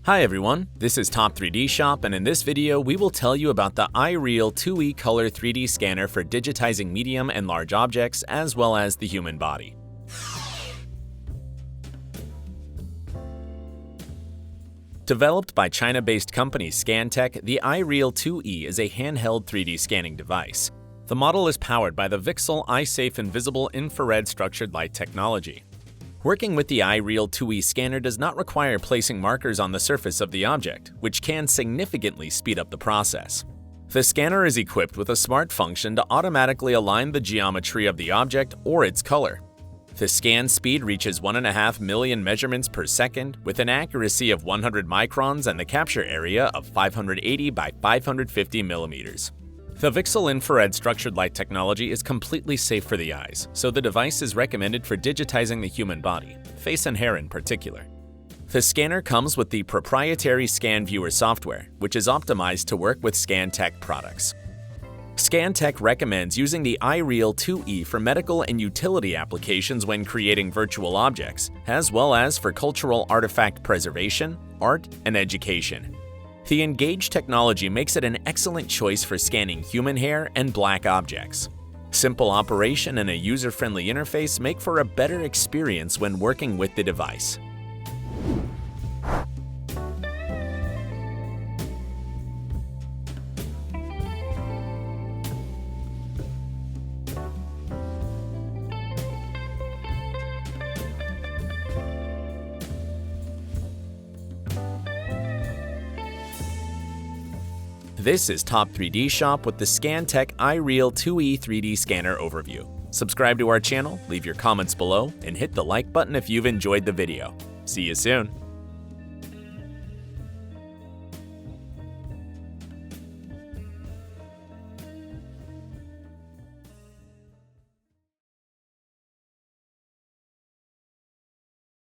Hi everyone, this is Top 3D Shop, and in this video we will tell you about the iReal 2E Color 3D scanner for digitizing medium and large objects as well as the human body. Developed by China-based company ScanTech, the iReal 2E is a handheld 3D scanning device. The model is powered by the VCSEL eye-safe invisible infrared structured light technology. Working with the iReal 2E scanner does not require placing markers on the surface of the object, which can significantly speed up the process. The scanner is equipped with a smart function to automatically align the geometry of the object or its color. The scan speed reaches 1.5 million measurements per second with an accuracy of 100 microns and the capture area of 580 by 550 millimeters. The VCSEL infrared structured light technology is completely safe for the eyes, so the device is recommended for digitizing the human body, face and hair in particular. The scanner comes with the proprietary Scan Viewer software, which is optimized to work with ScanTech products. ScanTech recommends using the iReal 2E for medical and utility applications when creating virtual objects, as well as for cultural artifact preservation, art, and education. The Engage technology makes it an excellent choice for scanning human hair and black objects. Simple operation and a user-friendly interface make for a better experience when working with the device. This is Top 3D Shop with the ScanTech iReal 2E 3D scanner overview. Subscribe to our channel, leave your comments below, and hit the like button if you've enjoyed the video. See you soon!